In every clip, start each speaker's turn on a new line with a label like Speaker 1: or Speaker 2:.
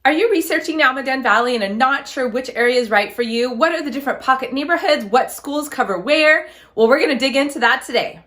Speaker 1: Are you researching Almaden Valley and are not sure which area is right for you? What are the different pocket neighborhoods? What schools cover where? Well, we're going to dig into that today.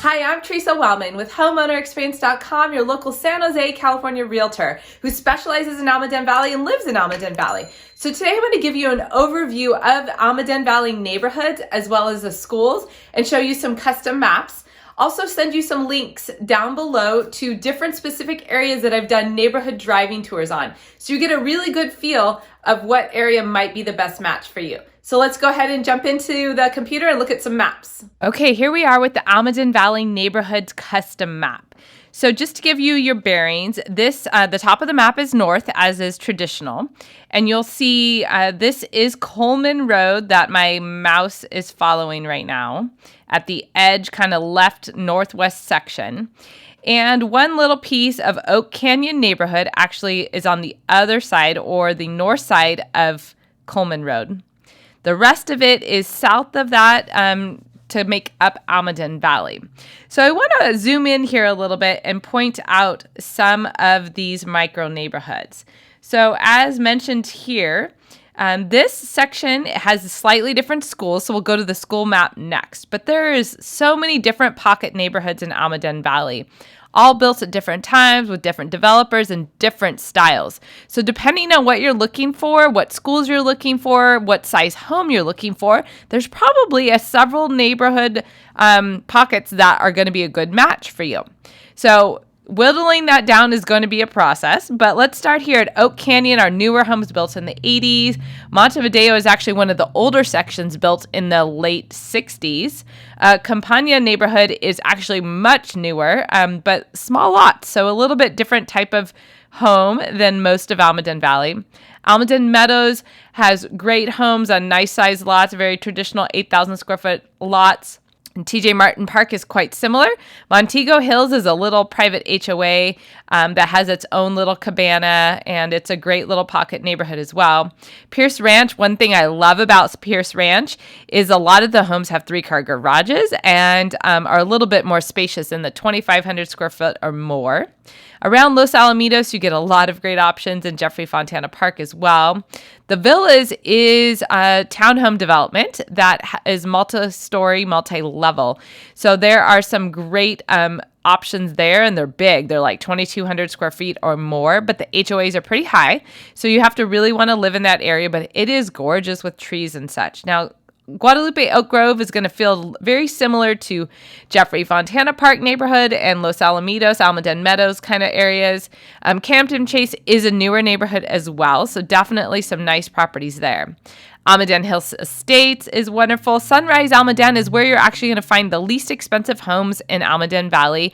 Speaker 1: Hi, I'm Teresa Wellman with HomeownerExperience.com, your local San Jose, California realtor who specializes in Almaden Valley and lives in Almaden Valley. So today I'm going to give you an overview of Almaden Valley neighborhoods as well as the schools and show you some custom maps. Also send you some links down below to different specific areas that I've done neighborhood driving tours on. So you get a really good feel of what area might be the best match for you. So let's go ahead and jump into the computer and look at some maps. Okay, here we are with the Almaden Valley Neighborhoods Custom Map. So just to give you your bearings, the top of the map is north, as is traditional. And you'll see this is Coleman Road that my mouse is following right now at the edge, kind of left northwest section. And one little piece of Oak Canyon neighborhood actually is on the other side or the north side of Coleman Road. The rest of it is south of that to make up Almaden Valley. So I want to zoom in here a little bit and point out some of these micro neighborhoods. So as mentioned here, this section has slightly different schools, so we'll go to the school map next. But there is so many different pocket neighborhoods in Almaden Valley, all built at different times with different developers and different styles. So depending on what you're looking for, what schools you're looking for, what size home you're looking for, there's probably several neighborhood pockets that are going to be a good match for you. So whittling that down is going to be a process, but let's start here at Oak Canyon, our newer homes built in the 80s. Montevideo is actually one of the older sections built in the late 60s. Campagna neighborhood is actually much newer, but small lots, so a little bit different type of home than most of Almaden Valley. Almaden Meadows has great homes on nice sized lots, very traditional 8,000 square foot lots. And TJ Martin Park is quite similar. Montego Hills is a little private HOA that has its own little cabana, and it's a great little pocket neighborhood as well. Pierce Ranch, one thing I love about Pierce Ranch is a lot of the homes have 3-car garages and are a little bit more spacious in the 2,500 square foot or more. Around Los Alamitos, you get a lot of great options in Jeffrey Fontana Park as well. The Villas is a townhome development that is multi-story, multi-level. So there are some great options there, and they're big. They're like 2,200 square feet or more, but the HOAs are pretty high. So you have to really want to live in that area, but it is gorgeous with trees and such. Now, Guadalupe Oak Grove is going to feel very similar to Jeffrey Fontana Park neighborhood and Los Alamitos, Almaden Meadows kind of areas. Campton Chase is a newer neighborhood as well, so definitely some nice properties there. Almaden Hills Estates is wonderful. Sunrise Almaden is where you're actually going to find the least expensive homes in Almaden Valley.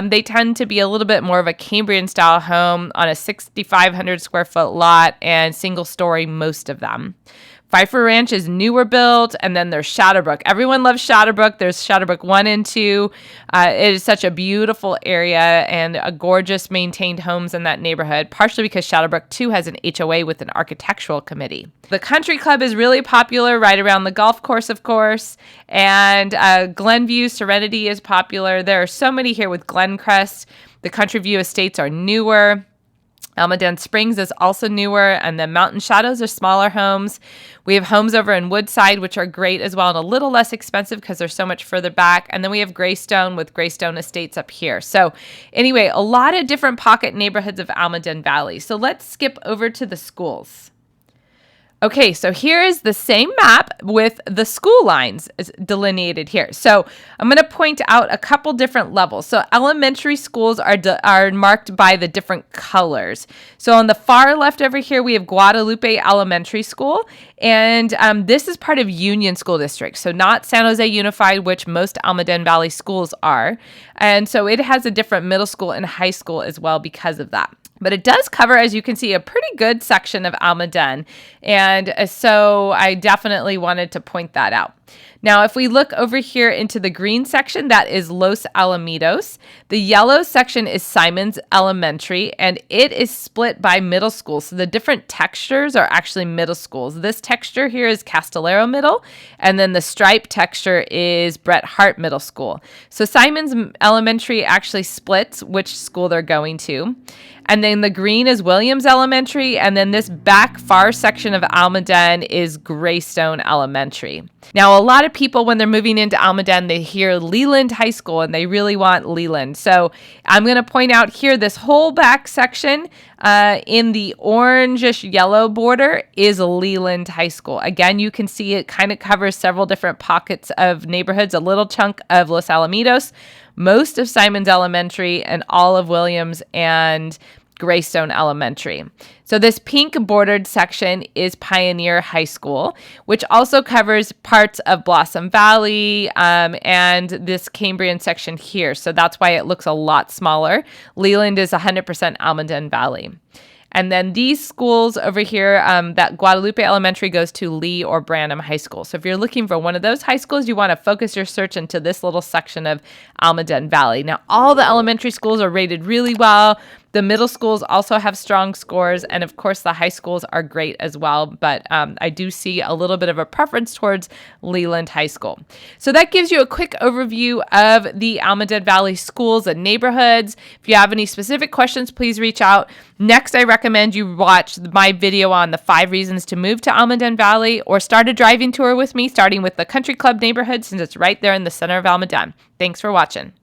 Speaker 1: They tend to be a little bit more of a Cambrian style home on a 6,500 square foot lot and single story, most of them. Pfeiffer Ranch is newer built, and then there's Shadowbrook. Everyone loves Shadowbrook. There's Shadowbrook 1 and 2. It is such a beautiful area and a gorgeous maintained homes in that neighborhood, partially because Shadowbrook 2 has an HOA with an architectural committee. The Country Club is really popular right around the golf course, of course, and Glenview Serenity is popular. There are so many here with Glencrest. The Country View Estates are newer. Almaden Springs is also newer, and the Mountain Shadows are smaller homes. We have homes over in Woodside, which are great as well and a little less expensive because they're so much further back. And then we have Graystone with Graystone Estates up here. So anyway, a lot of different pocket neighborhoods of Almaden Valley. So let's skip over to the schools. Okay, so here is the same map with the school lines delineated here. So I'm going to point out a couple different levels. So elementary schools are marked by the different colors. So on the far left over here, we have Guadalupe Elementary School, and this is part of Union School District, so not San Jose Unified, which most Almaden Valley schools are. And so it has a different middle school and high school as well because of that. But it does cover, as you can see, a pretty good section of Almaden. And so I definitely wanted to point that out. Now, if we look over here into the green section, that is Los Alamitos. The yellow section is Simon's Elementary, and it is split by middle schools. So the different textures are actually middle schools. This texture here is Castillero Middle, and then the stripe texture is Bret Harte Middle School. So Simon's Elementary actually splits which school they're going to. And then the green is Williams Elementary, and then this back far section of Almaden is Graystone Elementary. Now, a lot of people, when they're moving into Almaden, they hear Leland High School, and they really want Leland. So I'm going to point out here, this whole back section in the orangish yellow border is Leland High School. Again, you can see it kind of covers several different pockets of neighborhoods, a little chunk of Los Alamitos, most of Simon's Elementary, and all of Williams and Graystone Elementary. So this pink bordered section is Pioneer High School, which also covers parts of Blossom Valley and this Cambrian section here. So that's why it looks a lot smaller. Leland is 100% Almaden Valley. And then these schools over here, that Guadalupe Elementary goes to Lee or Branham High School. So if you're looking for one of those high schools, you want to focus your search into this little section of Almaden Valley. Now, all the elementary schools are rated really well. The middle schools also have strong scores, and of course the high schools are great as well, but I do see a little bit of a preference towards Leland High School. So that gives you a quick overview of the Almaden Valley schools and neighborhoods. If you have any specific questions, please reach out. Next, I recommend you watch my video on the 5 reasons to move to Almaden Valley, or start a driving tour with me, starting with the Country Club neighborhood, since it's right there in the center of Almaden. Thanks for watching.